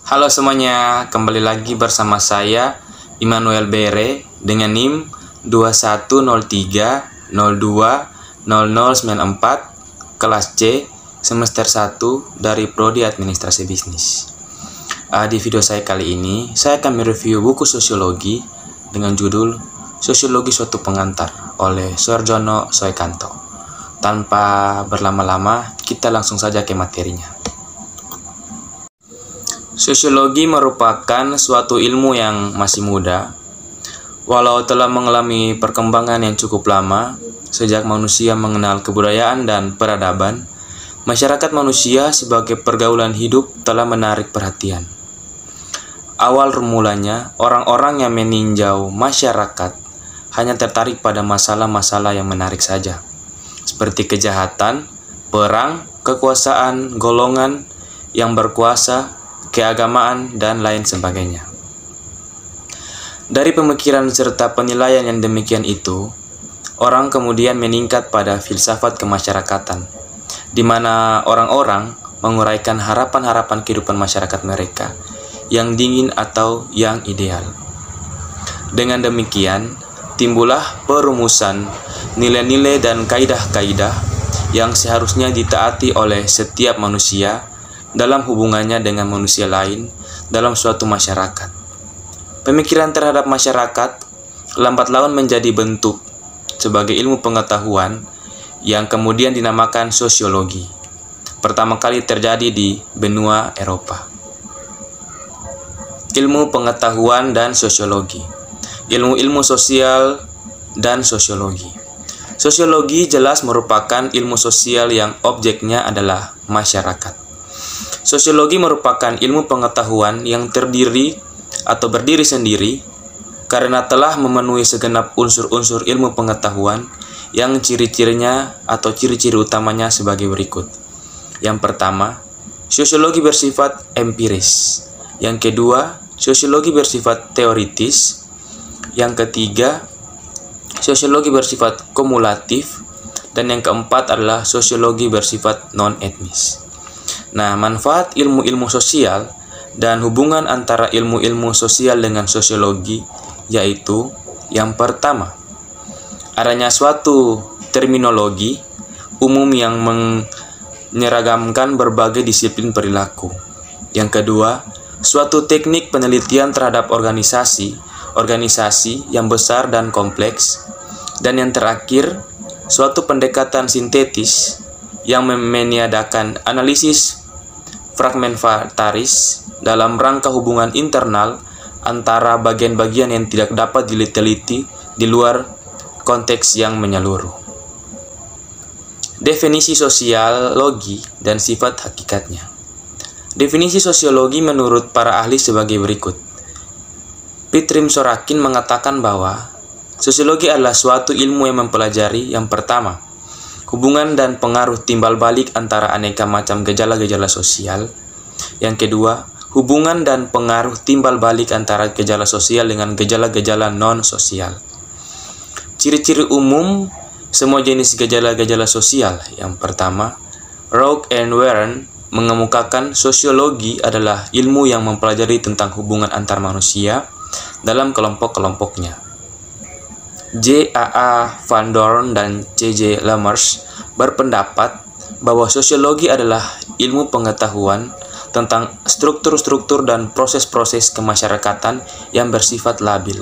Halo semuanya, kembali lagi bersama saya Immanuel Bere dengan NIM 2103020094 kelas C semester 1 dari Prodi Administrasi Bisnis. Di video saya kali ini, saya akan mereview buku sosiologi dengan judul Sosiologi Suatu Pengantar oleh Suarjono Soekanto. Tanpa berlama-lama, kita langsung saja ke materinya. Sosiologi merupakan suatu ilmu yang masih muda, walau telah mengalami perkembangan yang cukup lama. Sejak manusia mengenal kebudayaan dan peradaban, masyarakat manusia sebagai pergaulan hidup telah menarik perhatian. Awal mulanya, orang-orang yang meninjau masyarakat hanya tertarik pada masalah-masalah yang menarik saja, seperti kejahatan, perang, kekuasaan, golongan yang berkuasa, keagamaan, dan lain sebagainya. Dari pemikiran serta penilaian yang demikian itu, orang kemudian meningkat pada filsafat kemasyarakatan, di mana orang-orang menguraikan harapan-harapan kehidupan masyarakat mereka yang dingin atau yang ideal. Dengan demikian, timbullah perumusan nilai-nilai dan kaidah-kaidah yang seharusnya ditaati oleh setiap manusia dalam hubungannya dengan manusia lain dalam suatu masyarakat. Pemikiran terhadap masyarakat lambat laun menjadi bentuk sebagai ilmu pengetahuan yang kemudian dinamakan sosiologi. Pertama kali terjadi di benua Eropa. Ilmu pengetahuan dan sosiologi. Ilmu-ilmu sosial dan sosiologi. Sosiologi jelas merupakan ilmu sosial yang objeknya adalah masyarakat. Sosiologi merupakan ilmu pengetahuan yang terdiri atau berdiri sendiri karena telah memenuhi segenap unsur-unsur ilmu pengetahuan yang ciri-cirinya atau ciri-ciri utamanya sebagai berikut. Yang pertama, sosiologi bersifat empiris. Yang kedua, sosiologi bersifat teoritis. Yang ketiga, sosiologi bersifat kumulatif. Dan yang keempat adalah sosiologi bersifat non-etnis. Nah, manfaat ilmu-ilmu sosial dan hubungan antara ilmu-ilmu sosial dengan sosiologi yaitu yang pertama, adanya suatu terminologi umum yang menyeragamkan berbagai disiplin perilaku. Yang kedua, suatu teknik penelitian terhadap organisasi yang besar dan kompleks. Dan yang terakhir, suatu pendekatan sintetis yang meniadakan analisis fragmentaris dalam rangka hubungan internal antara bagian-bagian yang tidak dapat diteliti di luar konteks yang menyeluruh. Definisi sosiologi dan sifat hakikatnya. Definisi sosiologi menurut para ahli sebagai berikut. Pitrim Sorakin mengatakan bahwa sosiologi adalah suatu ilmu yang mempelajari yang pertama, hubungan dan pengaruh timbal balik antara aneka macam gejala-gejala sosial. Yang kedua, hubungan dan pengaruh timbal balik antara gejala sosial dengan gejala-gejala non-sosial. Ciri-ciri umum semua jenis gejala-gejala sosial. Yang pertama, Rock and Warren mengemukakan sosiologi adalah ilmu yang mempelajari tentang hubungan antar manusia dalam kelompok-kelompoknya. J.A.A. Van Dorn dan C.J. Lemers berpendapat bahwa sosiologi adalah ilmu pengetahuan tentang struktur-struktur dan proses-proses kemasyarakatan yang bersifat labil.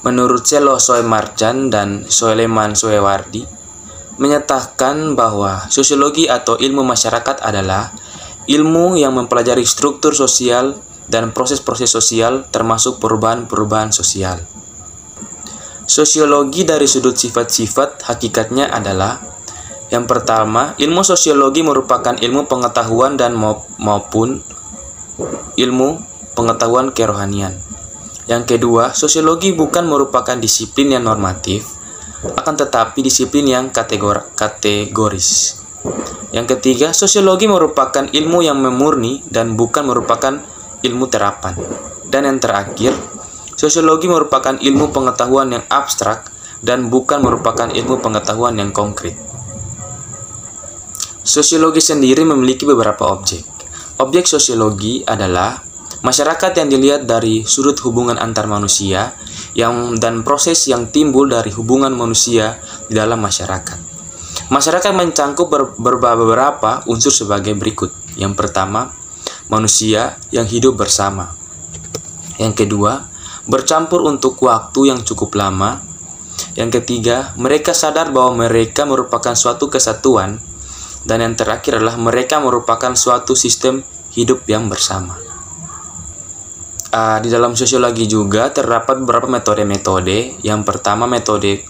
Menurut Selo Soemarjan dan Soeleman Soewardi, menyatakan bahwa sosiologi atau ilmu masyarakat adalah ilmu yang mempelajari struktur sosial dan proses-proses sosial termasuk perubahan-perubahan sosial. Sosiologi dari sudut sifat-sifat hakikatnya adalah yang pertama, ilmu sosiologi merupakan ilmu pengetahuan dan maupun ilmu pengetahuan kerohanian. Yang kedua, sosiologi bukan merupakan disiplin yang normatif, akan tetapi disiplin yang kategoris. Yang ketiga, sosiologi merupakan ilmu yang memurni dan bukan merupakan ilmu terapan. Dan yang terakhir, sosiologi merupakan ilmu pengetahuan yang abstrak dan bukan merupakan ilmu pengetahuan yang konkret. Sosiologi sendiri memiliki beberapa objek. Objek sosiologi adalah masyarakat yang dilihat dari sudut hubungan antar manusia dan proses yang timbul dari hubungan manusia di dalam masyarakat. Masyarakat mencangkup beberapa unsur sebagai berikut. Yang pertama, manusia yang hidup bersama. Yang kedua, bercampur untuk waktu yang cukup lama. Yang ketiga, mereka sadar bahwa mereka merupakan suatu kesatuan. Dan yang terakhir adalah mereka merupakan suatu sistem hidup yang bersama. Di dalam sosiologi juga terdapat beberapa metode-metode. Yang pertama, metode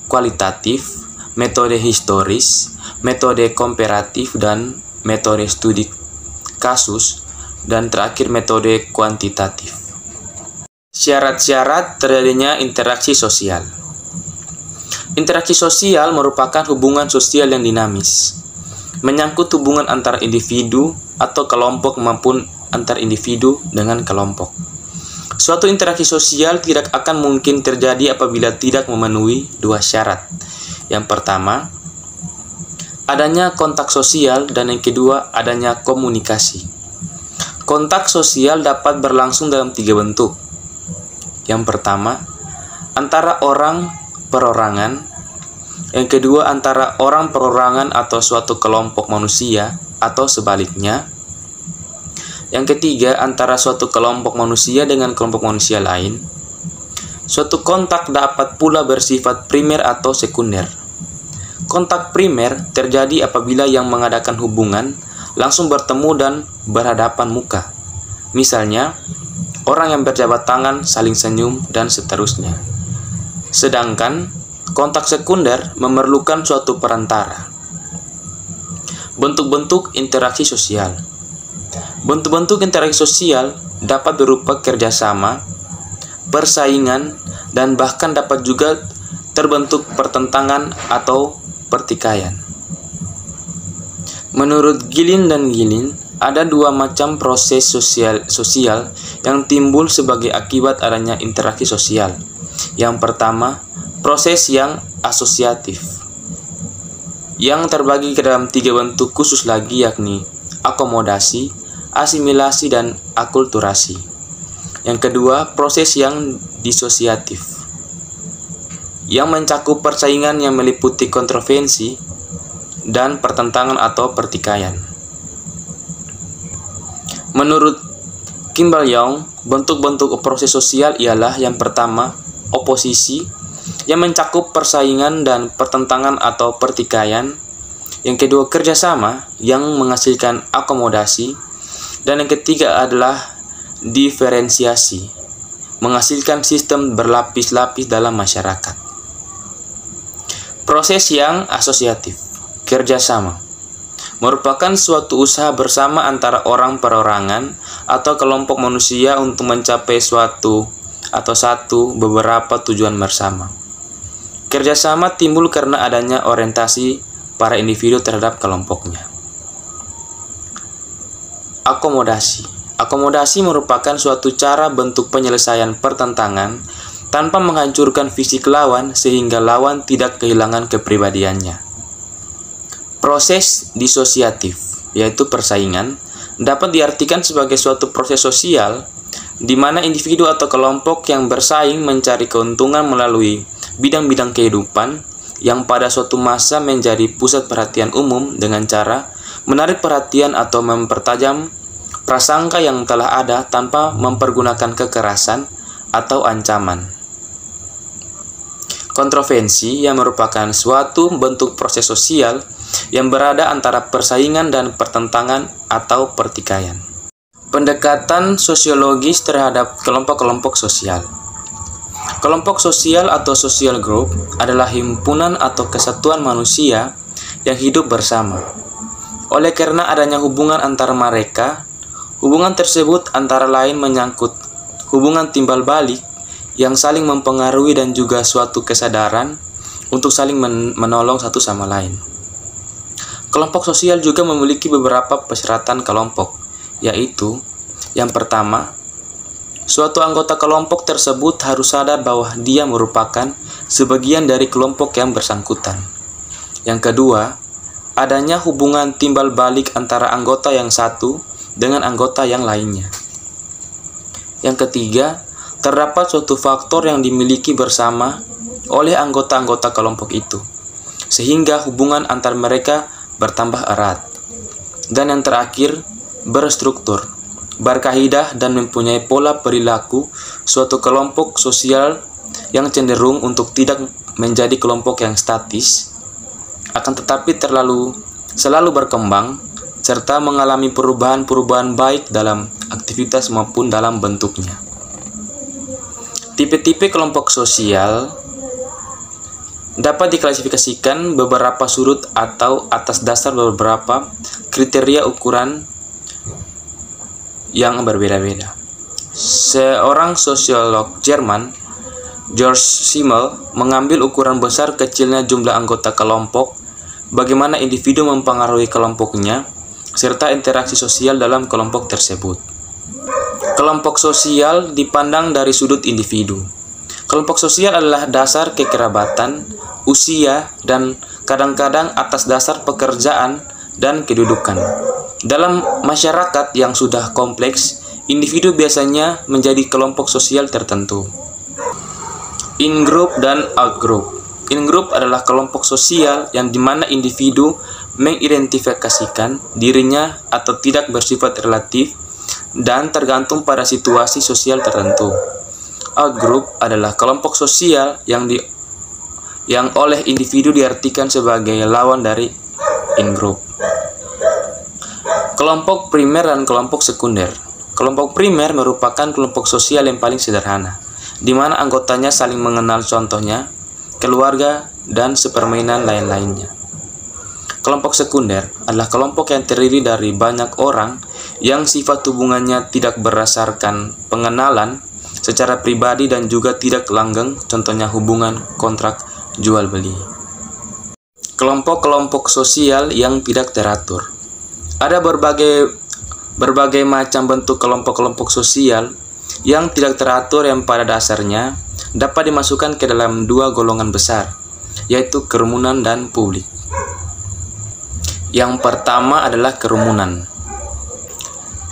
kualitatif, metode historis, metode komparatif, dan metode studi kasus, dan terakhir metode kuantitatif. Syarat-syarat terjadinya interaksi sosial. Interaksi sosial merupakan hubungan sosial yang dinamis, menyangkut hubungan antar individu atau kelompok maupun antar individu dengan kelompok. Suatu interaksi sosial tidak akan mungkin terjadi apabila tidak memenuhi dua syarat. Yang pertama, adanya kontak sosial, dan yang kedua, adanya komunikasi. Kontak sosial dapat berlangsung dalam tiga bentuk. Yang pertama, antara orang perorangan. Yang kedua, antara orang perorangan atau suatu kelompok manusia, atau sebaliknya. Yang ketiga, antara suatu kelompok manusia dengan kelompok manusia lain. Suatu kontak dapat pula bersifat primer atau sekunder. Kontak primer terjadi apabila yang mengadakan hubungan langsung bertemu dan berhadapan muka. Misalnya, orang yang berjabat tangan, saling senyum, dan seterusnya. Sedangkan, kontak sekunder memerlukan suatu perantara. Bentuk-bentuk interaksi sosial. Bentuk-bentuk interaksi sosial dapat berupa kerjasama, persaingan, dan bahkan dapat juga terbentuk pertentangan atau pertikaian. Menurut Gilin dan Gilin, ada dua macam proses sosial yang timbul sebagai akibat adanya interaksi sosial. Yang pertama, proses yang asosiatif, yang terbagi ke dalam tiga bentuk khusus lagi, yakni akomodasi, asimilasi, dan akulturasi. Yang kedua, proses yang disosiatif, yang mencakup persaingan yang meliputi kontroversi dan pertentangan atau pertikaian. Menurut Kimball Young, bentuk-bentuk proses sosial ialah yang pertama, oposisi, yang mencakup persaingan dan pertentangan atau pertikaian. Yang kedua, kerjasama, yang menghasilkan akomodasi. Dan yang ketiga adalah diferensiasi, menghasilkan sistem berlapis-lapis dalam masyarakat. Proses yang asosiatif, kerjasama, merupakan suatu usaha bersama antara orang perorangan atau kelompok manusia untuk mencapai suatu atau beberapa tujuan bersama. Kerjasama timbul karena adanya orientasi para individu terhadap kelompoknya. Akomodasi. Akomodasi merupakan suatu cara bentuk penyelesaian pertentangan tanpa menghancurkan fisik lawan sehingga lawan tidak kehilangan kepribadiannya. Proses disosiatif, yaitu persaingan, dapat diartikan sebagai suatu proses sosial di mana individu atau kelompok yang bersaing mencari keuntungan melalui bidang-bidang kehidupan yang pada suatu masa menjadi pusat perhatian umum dengan cara menarik perhatian atau mempertajam prasangka yang telah ada tanpa mempergunakan kekerasan atau ancaman. Kontroversi yang merupakan suatu bentuk proses sosial yang berada antara persaingan dan pertentangan atau pertikaian. Pendekatan sosiologis terhadap kelompok-kelompok sosial. Kelompok sosial atau social group adalah himpunan atau kesatuan manusia yang hidup bersama. Oleh karena adanya hubungan antara mereka, hubungan tersebut antara lain menyangkut hubungan timbal balik yang saling mempengaruhi dan juga suatu kesadaran untuk saling menolong satu sama lain. Kelompok sosial juga memiliki beberapa persyaratan kelompok, yaitu yang pertama, suatu anggota kelompok tersebut harus sadar bahwa dia merupakan sebagian dari kelompok yang bersangkutan. Yang kedua, adanya hubungan timbal balik antara anggota yang satu dengan anggota yang lainnya. Yang ketiga, terdapat suatu faktor yang dimiliki bersama oleh anggota-anggota kelompok itu, sehingga hubungan antar mereka bertambah erat. Dan yang terakhir, berstruktur, berkaidah dan mempunyai pola perilaku suatu kelompok sosial yang cenderung untuk tidak menjadi kelompok yang statis, akan tetapi selalu berkembang serta mengalami perubahan-perubahan baik dalam aktivitas maupun dalam bentuknya. Tipe-tipe kelompok sosial dapat diklasifikasikan beberapa sudut atau atas dasar beberapa kriteria ukuran yang berbeda-beda. Seorang sosiolog Jerman, George Simmel, mengambil ukuran besar kecilnya jumlah anggota kelompok, bagaimana individu mempengaruhi kelompoknya, serta interaksi sosial dalam kelompok tersebut. Kelompok sosial dipandang dari sudut individu. Kelompok sosial adalah dasar kekerabatan, usia, dan kadang-kadang atas dasar pekerjaan dan kedudukan. Dalam masyarakat yang sudah kompleks, individu biasanya menjadi kelompok sosial tertentu. In-group dan out-group. In-group adalah kelompok sosial yang dimana individu mengidentifikasikan dirinya atau tidak bersifat relatif dan tergantung pada situasi sosial tertentu. Out-group adalah kelompok sosial yang oleh individu diartikan sebagai lawan dari in-group. Kelompok primer dan kelompok sekunder. Kelompok primer merupakan kelompok sosial yang paling sederhana, di mana anggotanya saling mengenal, contohnya keluarga dan sepermainan lain-lainnya. Kelompok sekunder adalah kelompok yang terdiri dari banyak orang yang sifat hubungannya tidak berdasarkan pengenalan secara pribadi dan juga tidak langgeng, contohnya hubungan kontrak jual beli. Kelompok-kelompok sosial yang tidak teratur. Ada berbagai macam bentuk kelompok-kelompok sosial yang tidak teratur yang pada dasarnya dapat dimasukkan ke dalam dua golongan besar, yaitu kerumunan dan publik. Yang pertama adalah kerumunan.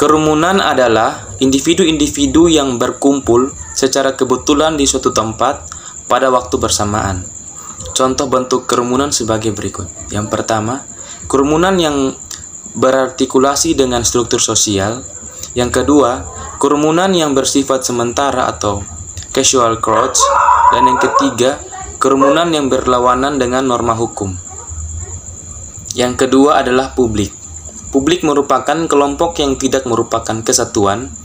Kerumunan adalah individu-individu yang berkumpul secara kebetulan di suatu tempat pada waktu bersamaan. Contoh bentuk kerumunan sebagai berikut. Yang pertama, kerumunan yang berartikulasi dengan struktur sosial. Yang kedua, kerumunan yang bersifat sementara atau casual crowds. Dan yang ketiga, kerumunan yang berlawanan dengan norma hukum. Yang kedua adalah publik. Publik merupakan kelompok yang tidak merupakan kesatuan.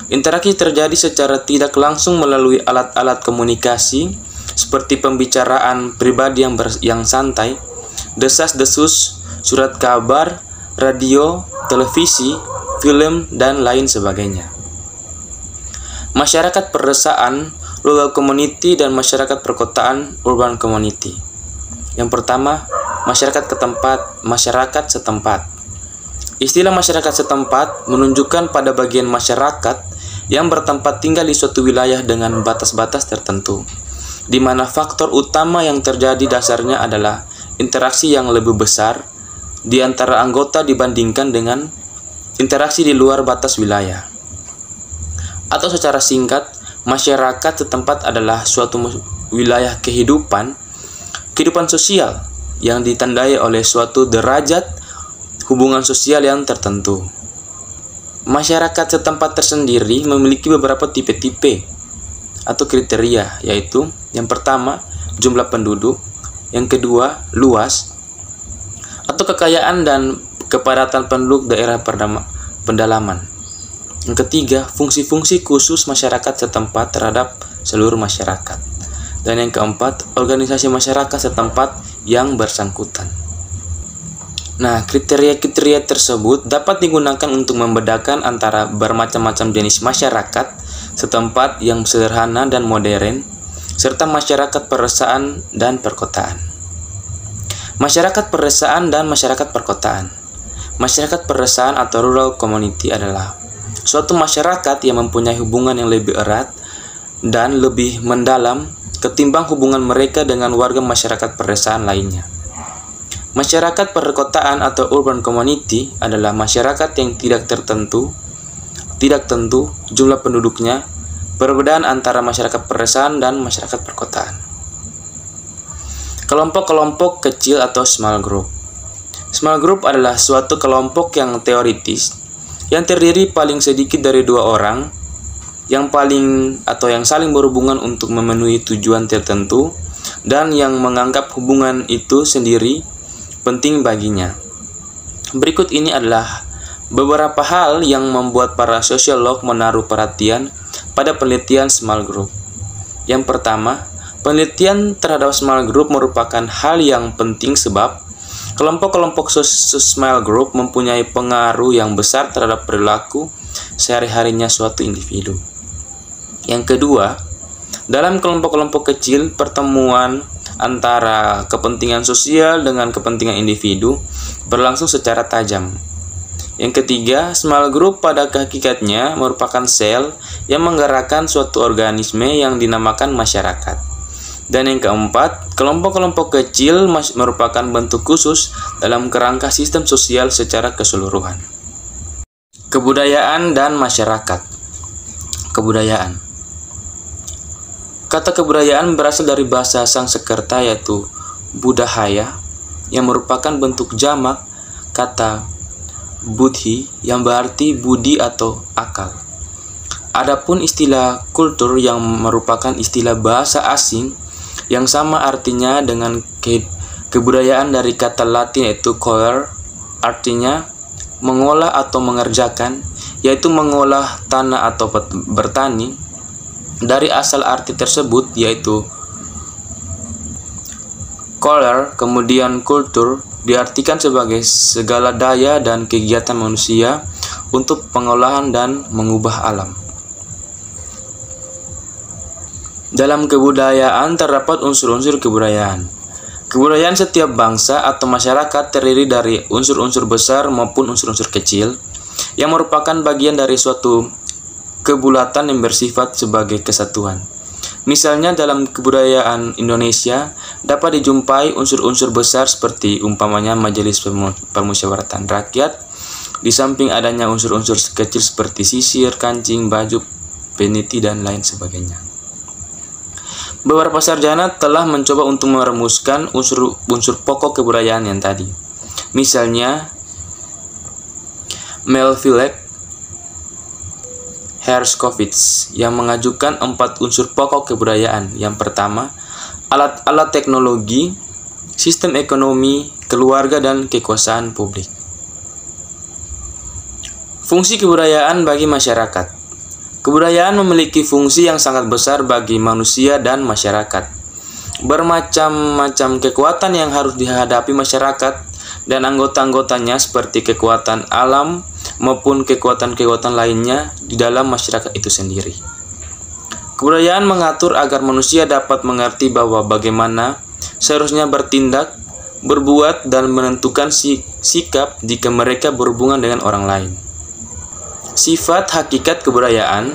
Interaksi terjadi secara tidak langsung melalui alat-alat komunikasi seperti pembicaraan pribadi yang santai, desas-desus, surat kabar, radio, televisi, film, dan lain sebagainya. Masyarakat pedesaan, rural community, dan masyarakat perkotaan, urban community. Yang pertama, masyarakat setempat. Istilah masyarakat setempat menunjukkan pada bagian masyarakat yang bertempat tinggal di suatu wilayah dengan batas-batas tertentu, di mana faktor utama yang terjadi dasarnya adalah interaksi yang lebih besar di antara anggota dibandingkan dengan interaksi di luar batas wilayah. Atau secara singkat, masyarakat setempat adalah suatu wilayah kehidupan sosial yang ditandai oleh suatu derajat hubungan sosial yang tertentu. Masyarakat setempat tersendiri memiliki beberapa tipe-tipe atau kriteria, yaitu yang pertama, jumlah penduduk, yang kedua, luas atau kekayaan dan kepadatan penduduk daerah pendalaman. Yang ketiga, fungsi-fungsi khusus masyarakat setempat terhadap seluruh masyarakat. Dan yang keempat, organisasi masyarakat setempat yang bersangkutan. Nah, kriteria-kriteria tersebut dapat digunakan untuk membedakan antara bermacam-macam jenis masyarakat setempat yang sederhana dan modern, serta masyarakat pedesaan dan perkotaan. Masyarakat pedesaan dan masyarakat perkotaan. Masyarakat pedesaan atau rural community adalah suatu masyarakat yang mempunyai hubungan yang lebih erat dan lebih mendalam ketimbang hubungan mereka dengan warga masyarakat pedesaan lainnya. Masyarakat perkotaan atau urban community adalah masyarakat yang tidak tentu jumlah penduduknya, perbedaan antara masyarakat pedesaan dan masyarakat perkotaan. Kelompok-kelompok kecil atau small group. Small group adalah suatu kelompok yang teoritis yang terdiri paling sedikit dari 2 orang yang saling berhubungan untuk memenuhi tujuan tertentu dan yang menganggap hubungan itu sendiri penting baginya. Berikut ini adalah beberapa hal yang membuat para sosiolog menaruh perhatian pada penelitian small group. Yang pertama, penelitian terhadap small group merupakan hal yang penting sebab kelompok-kelompok small group mempunyai pengaruh yang besar terhadap perilaku sehari-harinya suatu individu. Yang kedua, dalam kelompok-kelompok kecil, pertemuan antara kepentingan sosial dengan kepentingan individu berlangsung secara tajam. Yang ketiga, small group pada hakikatnya merupakan sel yang menggerakkan suatu organisme yang dinamakan masyarakat. Dan yang keempat, kelompok-kelompok kecil merupakan bentuk khusus dalam kerangka sistem sosial secara keseluruhan. Kebudayaan dan masyarakat. Kebudayaan. Kata kebudayaan berasal dari bahasa Sanskerta yaitu budahaya, yang merupakan bentuk jamak kata buddhi yang berarti budi atau akal. Adapun istilah kultur yang merupakan istilah bahasa asing yang sama artinya dengan kebudayaan dari kata Latin yaitu coere, artinya mengolah atau mengerjakan, yaitu mengolah tanah atau bertani. Dari asal arti tersebut yaitu coere, kemudian kultur diartikan sebagai segala daya dan kegiatan manusia untuk pengolahan dan mengubah alam. Dalam kebudayaan terdapat unsur-unsur kebudayaan. Kebudayaan setiap bangsa atau masyarakat terdiri dari unsur-unsur besar maupun unsur-unsur kecil yang merupakan bagian dari suatu kebulatan yang bersifat sebagai kesatuan. Misalnya dalam kebudayaan Indonesia dapat dijumpai unsur-unsur besar seperti umpamanya Majelis Permusyawaratan Rakyat, di samping adanya unsur-unsur kecil seperti sisir, kancing, baju, peniti, dan lain sebagainya. Beberapa sarjana telah mencoba untuk merumuskan unsur pokok kebudayaan yang tadi. Misalnya Melville Herskovits yang mengajukan 4 unsur pokok kebudayaan. Yang pertama, alat-alat teknologi, sistem ekonomi, keluarga, dan kekuasaan publik. Fungsi kebudayaan bagi masyarakat. Kebudayaan memiliki fungsi yang sangat besar bagi manusia dan masyarakat. Bermacam-macam kekuatan yang harus dihadapi masyarakat dan anggota-anggotanya seperti kekuatan alam maupun kekuatan-kekuatan lainnya di dalam masyarakat itu sendiri. Kebudayaan mengatur agar manusia dapat mengerti bahwa bagaimana seharusnya bertindak, berbuat, dan menentukan sikap jika mereka berhubungan dengan orang lain. Sifat hakikat kebudayaan,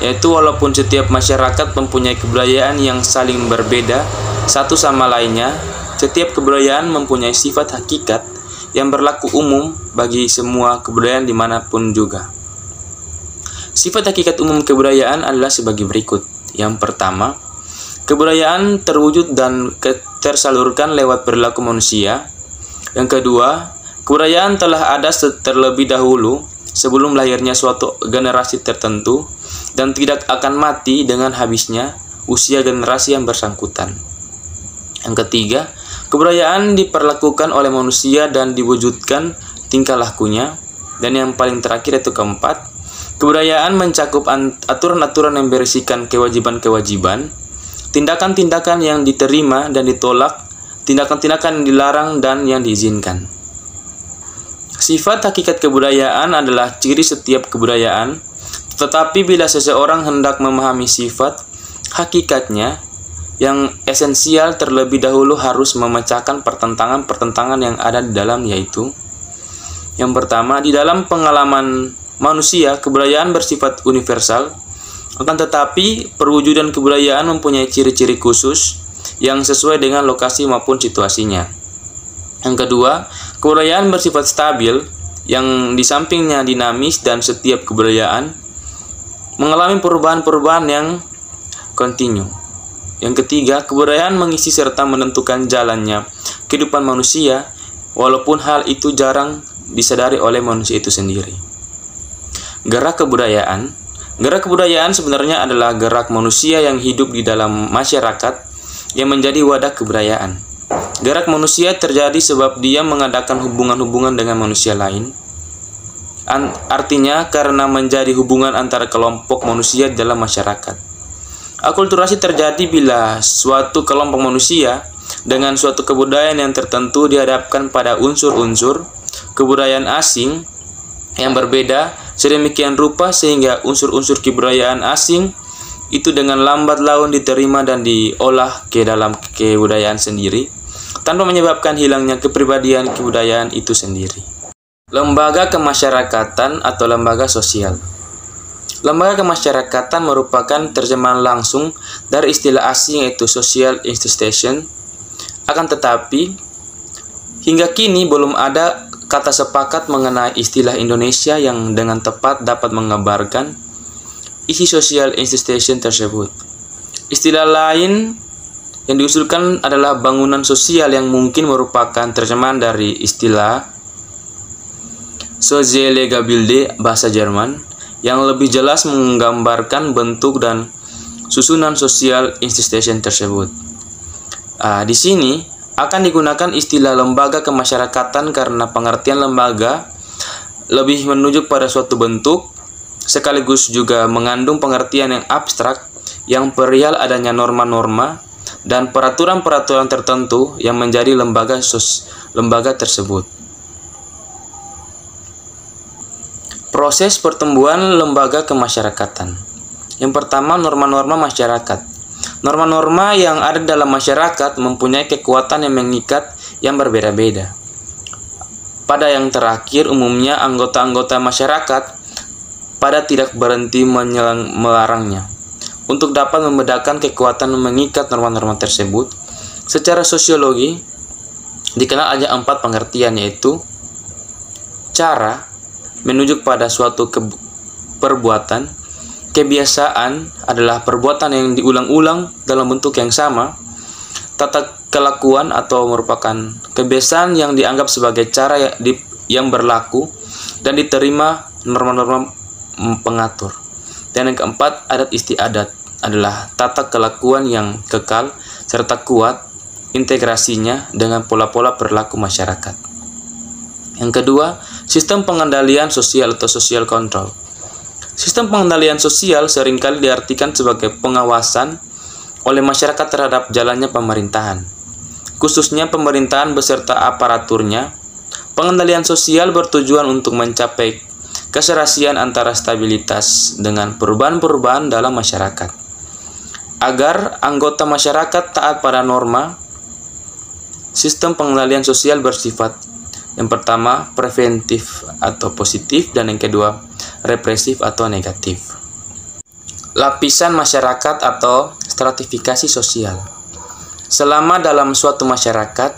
yaitu walaupun setiap masyarakat mempunyai kebudayaan yang saling berbeda satu sama lainnya, setiap kebudayaan mempunyai sifat hakikat yang berlaku umum bagi semua kebudayaan dimanapun juga. Sifat hakikat umum kebudayaan adalah sebagai berikut. Yang pertama, kebudayaan terwujud dan tersalurkan lewat perilaku manusia. Yang kedua, kebudayaan telah ada terlebih dahulu sebelum lahirnya suatu generasi tertentu dan tidak akan mati dengan habisnya usia generasi yang bersangkutan. Yang ketiga, kebudayaan diperlakukan oleh manusia dan diwujudkan tingkah lakunya. Dan yang paling terakhir yaitu keempat, kebudayaan mencakup aturan-aturan yang berisikan kewajiban-kewajiban, tindakan-tindakan yang diterima dan ditolak, tindakan-tindakan yang dilarang dan yang diizinkan. Sifat hakikat kebudayaan adalah ciri setiap kebudayaan, tetapi bila seseorang hendak memahami sifat hakikatnya, yang esensial terlebih dahulu harus memecahkan pertentangan-pertentangan yang ada di dalam, yaitu yang pertama, di dalam pengalaman manusia, kebudayaan bersifat universal, akan tetapi perwujudan kebudayaan mempunyai ciri-ciri khusus yang sesuai dengan lokasi maupun situasinya. Yang kedua, kebudayaan bersifat stabil, yang di sampingnya dinamis dan setiap kebudayaan mengalami perubahan-perubahan yang kontinu. Yang ketiga, kebudayaan mengisi serta menentukan jalannya kehidupan manusia, walaupun hal itu jarang disadari oleh manusia itu sendiri. Gerak kebudayaan sebenarnya adalah gerak manusia yang hidup di dalam masyarakat yang menjadi wadah kebudayaan. Gerak manusia terjadi sebab dia mengadakan hubungan-hubungan dengan manusia lain. Artinya karena menjadi hubungan antara kelompok manusia dalam masyarakat. Akulturasi terjadi bila suatu kelompok manusia dengan suatu kebudayaan yang tertentu dihadapkan pada unsur-unsur kebudayaan asing yang berbeda sedemikian rupa sehingga unsur-unsur kebudayaan asing itu dengan lambat laun diterima dan diolah ke dalam kebudayaan sendiri tanpa menyebabkan hilangnya kepribadian kebudayaan itu sendiri. Lembaga kemasyarakatan atau lembaga sosial. Lembaga kemasyarakatan merupakan terjemahan langsung dari istilah asing yaitu social institution. Akan tetapi, hingga kini belum ada kata sepakat mengenai istilah Indonesia yang dengan tepat dapat menggambarkan isi social institution tersebut. Istilah lain yang diusulkan adalah bangunan sosial yang mungkin merupakan terjemahan dari istilah Soziale Gebilde bahasa Jerman yang lebih jelas menggambarkan bentuk dan susunan sosial institution tersebut. Di sini akan digunakan istilah lembaga kemasyarakatan karena pengertian lembaga lebih menunjuk pada suatu bentuk, sekaligus juga mengandung pengertian yang abstrak yang perihal adanya norma-norma dan peraturan-peraturan tertentu yang menjadi lembaga tersebut. Proses pertumbuhan lembaga kemasyarakatan. Yang pertama, norma-norma masyarakat. Norma-norma yang ada dalam masyarakat mempunyai kekuatan yang mengikat yang berbeda-beda. Pada yang terakhir, umumnya anggota-anggota masyarakat pada tidak berhenti melarangnya. Untuk dapat membedakan kekuatan mengikat norma-norma tersebut, secara sosiologi dikenal ada 4 pengertian, yaitu cara, menunjuk pada suatu perbuatan. Kebiasaan adalah perbuatan yang diulang-ulang dalam bentuk yang sama. Tata kelakuan atau merupakan kebiasaan yang dianggap sebagai cara yang berlaku dan diterima norma-norma pengatur. Dan yang keempat, adat istiadat adalah tata kelakuan yang kekal serta kuat integrasinya dengan pola-pola perilaku masyarakat. Yang kedua, sistem pengendalian sosial atau social control. Sistem pengendalian sosial seringkali diartikan sebagai pengawasan oleh masyarakat terhadap jalannya pemerintahan, khususnya pemerintahan beserta aparaturnya. Pengendalian sosial bertujuan untuk mencapai keserasian antara stabilitas dengan perubahan-perubahan dalam masyarakat, agar anggota masyarakat taat pada norma. Sistem pengendalian sosial bersifat yang pertama preventif atau positif dan yang kedua represif atau negatif. Lapisan masyarakat atau stratifikasi sosial. Selama dalam suatu masyarakat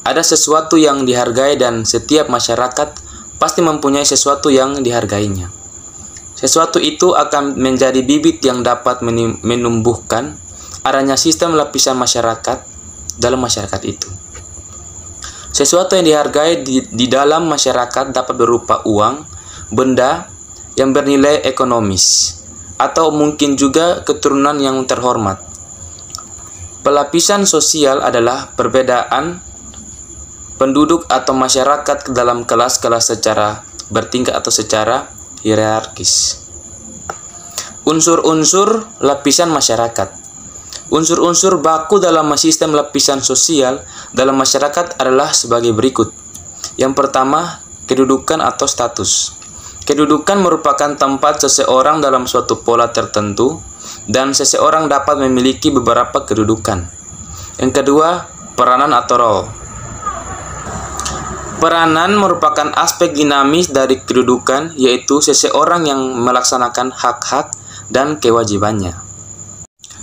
ada sesuatu yang dihargai dan setiap masyarakat pasti mempunyai sesuatu yang dihargainya. Sesuatu itu akan menjadi bibit yang dapat menumbuhkan adanya sistem lapisan masyarakat dalam masyarakat itu. Sesuatu yang dihargai di dalam masyarakat dapat berupa uang, benda yang bernilai ekonomis, atau mungkin juga keturunan yang terhormat. Pelapisan sosial adalah perbedaan penduduk atau masyarakat ke dalam kelas-kelas secara bertingkat atau secara hierarkis. Unsur-unsur lapisan masyarakat. Unsur-unsur baku dalam sistem lapisan sosial dalam masyarakat adalah sebagai berikut. Yang pertama, kedudukan atau status. Kedudukan merupakan tempat seseorang dalam suatu pola tertentu dan seseorang dapat memiliki beberapa kedudukan. Yang kedua, peranan atau role. Peranan merupakan aspek dinamis dari kedudukan, yaitu seseorang yang melaksanakan hak-hak dan kewajibannya.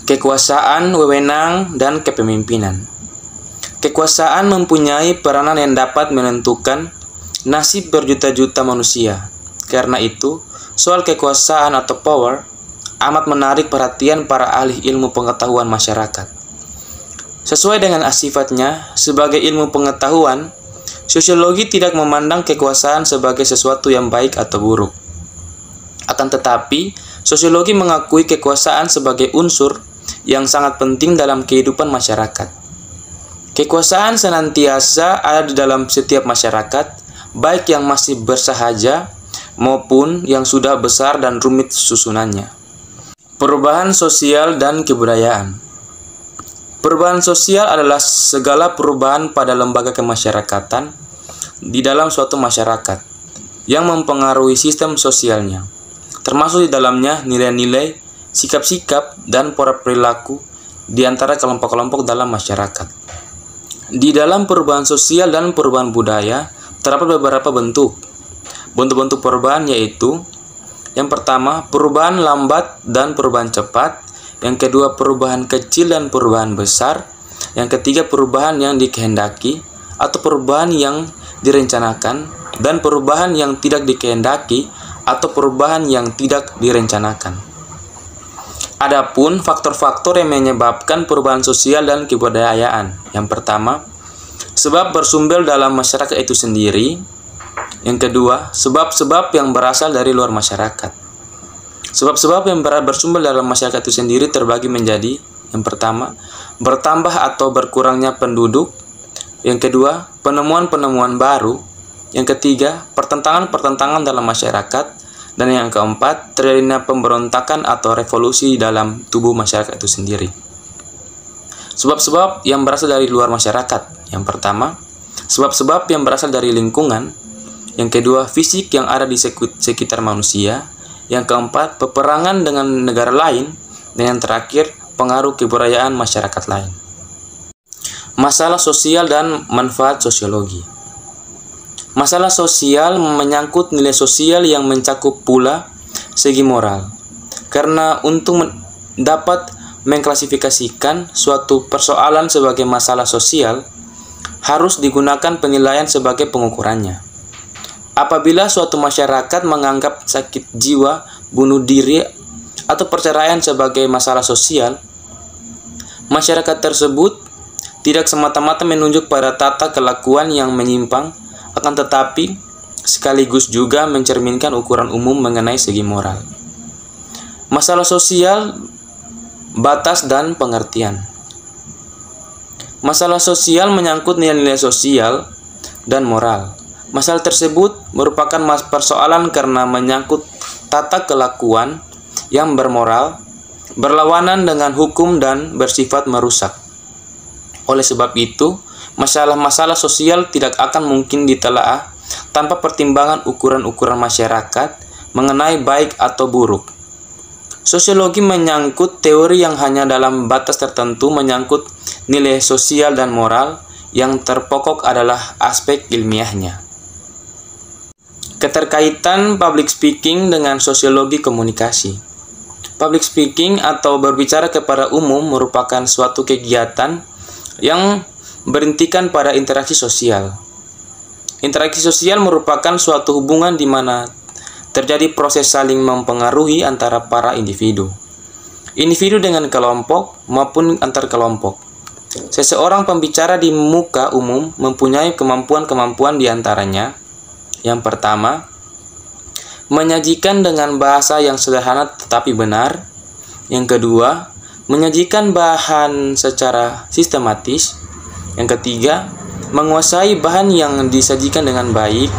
Kekuasaan, wewenang, dan kepemimpinan. Kekuasaan mempunyai peranan yang dapat menentukan nasib berjuta-juta manusia. Karena itu, soal kekuasaan atau power amat menarik perhatian para ahli ilmu pengetahuan masyarakat. Sesuai dengan sifatnya sebagai ilmu pengetahuan, sosiologi tidak memandang kekuasaan sebagai sesuatu yang baik atau buruk. Akan tetapi, sosiologi mengakui kekuasaan sebagai unsur yang sangat penting dalam kehidupan masyarakat. Kekuasaan senantiasa ada di dalam setiap masyarakat, baik yang masih bersahaja maupun yang sudah besar dan rumit susunannya. Perubahan sosial dan kebudayaan. Perubahan sosial adalah segala perubahan pada lembaga kemasyarakatan di dalam suatu masyarakat yang mempengaruhi sistem sosialnya, termasuk di dalamnya nilai-nilai, sikap-sikap, dan pola perilaku di antara kelompok-kelompok dalam masyarakat. Di dalam perubahan sosial dan perubahan budaya terdapat beberapa bentuk. Bentuk-bentuk perubahan yaitu: yang pertama, perubahan lambat dan perubahan cepat; yang kedua, perubahan kecil dan perubahan besar; yang ketiga, perubahan yang dikehendaki atau perubahan yang direncanakan; dan perubahan yang tidak dikehendaki atau perubahan yang tidak direncanakan. Adapun faktor-faktor yang menyebabkan perubahan sosial dan kebudayaan. Yang pertama, sebab bersumber dalam masyarakat itu sendiri. Yang kedua, sebab-sebab yang berasal dari luar masyarakat. Sebab-sebab yang bersumber dalam masyarakat itu sendiri terbagi menjadi: yang pertama, bertambah atau berkurangnya penduduk; yang kedua, penemuan-penemuan baru; yang ketiga, pertentangan-pertentangan dalam masyarakat; dan yang keempat, terjadinya pemberontakan atau revolusi dalam tubuh masyarakat itu sendiri. Sebab-sebab yang berasal dari luar masyarakat. Yang pertama, sebab-sebab yang berasal dari lingkungan; yang kedua, fisik yang ada di sekitar manusia; yang keempat, peperangan dengan negara lain; dan yang terakhir, pengaruh kebudayaan masyarakat lain. Masalah sosial dan manfaat sosiologi. Masalah sosial menyangkut nilai sosial yang mencakup pula segi moral. Karena untuk dapat mengklasifikasikan suatu persoalan sebagai masalah sosial, harus digunakan penilaian sebagai pengukurannya. Apabila suatu masyarakat menganggap sakit jiwa, bunuh diri, atau perceraian sebagai masalah sosial, masyarakat tersebut tidak semata-mata menunjuk pada tata kelakuan yang menyimpang, akan tetapi sekaligus juga mencerminkan ukuran umum mengenai segi moral. Masalah sosial, batas dan pengertian. Masalah sosial menyangkut nilai-nilai sosial dan moral. Masalah tersebut merupakan persoalan karena menyangkut tata kelakuan yang bermoral, berlawanan dengan hukum, dan bersifat merusak. Oleh sebab itu, masalah-masalah sosial tidak akan mungkin ditelaah tanpa pertimbangan ukuran-ukuran masyarakat mengenai baik atau buruk. Sosiologi menyangkut teori yang hanya dalam batas tertentu menyangkut nilai sosial dan moral, yang terpokok adalah aspek ilmiahnya. Keterkaitan public speaking dengan sosiologi komunikasi. Public speaking atau berbicara kepada umum merupakan suatu kegiatan yang berintikan pada interaksi sosial. Interaksi sosial merupakan suatu hubungan di mana terjadi proses saling mempengaruhi antara para individu dengan kelompok maupun antar kelompok. Seseorang pembicara di muka umum mempunyai kemampuan-kemampuan di antaranya: yang pertama, menyajikan dengan bahasa yang sederhana tetapi benar; yang kedua, menyajikan bahan secara sistematis; yang ketiga, menguasai bahan yang disajikan dengan baik;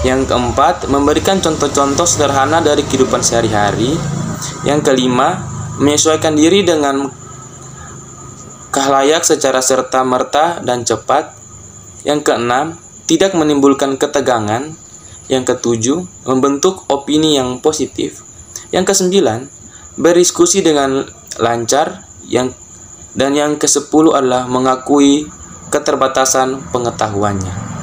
yang keempat, memberikan contoh-contoh sederhana dari kehidupan sehari-hari; yang kelima, menyesuaikan diri dengan khalayak secara serta-merta dan cepat; yang keenam, tidak menimbulkan ketegangan; yang ketujuh, membentuk opini yang positif; yang kesembilan, berdiskusi dengan lancar; dan yang ke-10 adalah mengakui keterbatasan pengetahuannya.